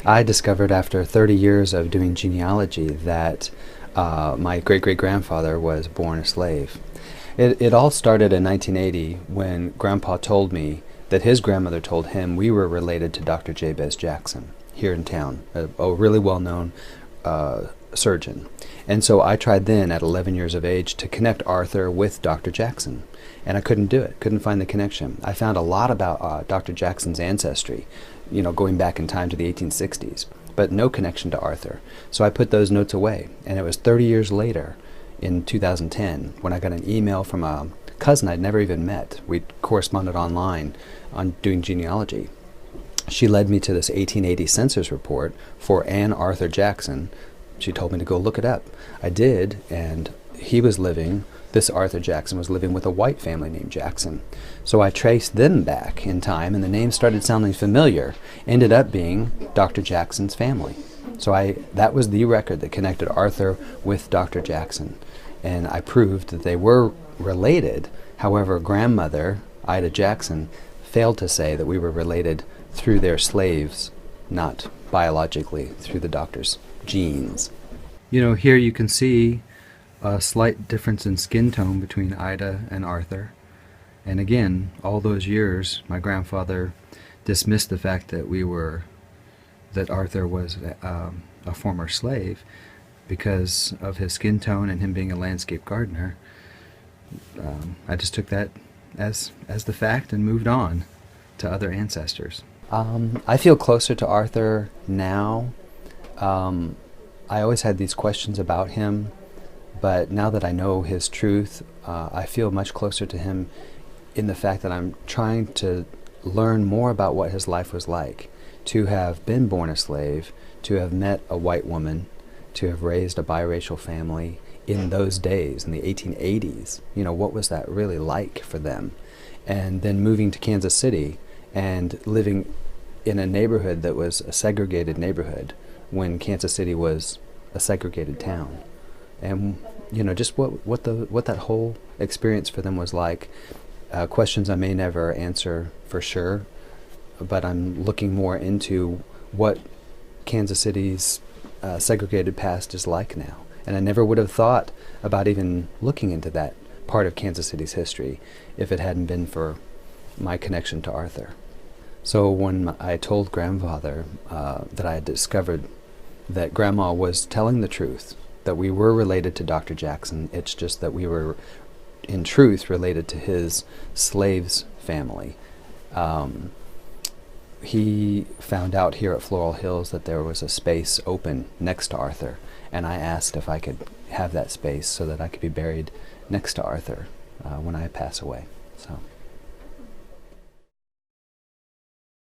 I discovered after 30 years of doing genealogy that my great-great-grandfather was born a slave. It all started in 1980 when Grandpa told me that his grandmother told him we were related to Dr. Jabez Jackson here in town, a really well-known surgeon. And so I tried then at 11 years of age to connect Arthur with Dr. Jackson, and I couldn't do it, couldn't find the connection. I found a lot about Dr. Jackson's ancestry, going back in time to the 1860s, but no connection to Arthur. So I put those notes away, and it was 30 years later, in 2010, when I got an email from a cousin I'd never even met. We corresponded online on doing genealogy. She led me to this 1880 census report for Ann Arthur Jackson. She told me to go look it up. I did, and this Arthur Jackson was living with a white family named Jackson. So I traced them back in time, and the name started sounding familiar. Ended up being Dr. Jackson's family. So that was the record that connected Arthur with Dr. Jackson. And I proved that they were related. However, grandmother, Ida Jackson, failed to say that we were related through their slaves, not biologically through the doctor's genes. Here you can see a slight difference in skin tone between Ida and Arthur. And again, all those years, my grandfather dismissed the fact that Arthur was a former slave because of his skin tone and him being a landscape gardener. I just took that as the fact and moved on to other ancestors. I feel closer to Arthur now. I always had these questions about him, but now that I know his truth, I feel much closer to him in the fact that I'm trying to learn more about what his life was like, to have been born a slave, to have met a white woman, to have raised a biracial family in those days, in the 1880s. What was that really like for them? And then moving to Kansas City and living in a neighborhood that was a segregated neighborhood when Kansas City was a segregated town. And just what that whole experience for them was like. Questions I may never answer for sure, but I'm looking more into what Kansas City's segregated past is like now. And I never would have thought about even looking into that part of Kansas City's history if it hadn't been for my connection to Arthur. So when I told grandfather that I had discovered that grandma was telling the truth, that we were related to Dr. Jackson, it's just that we were in truth related to his slaves family. He found out here at Floral Hills that there was a space open next to Arthur, and I asked if I could have that space so that I could be buried next to Arthur when I pass away. So.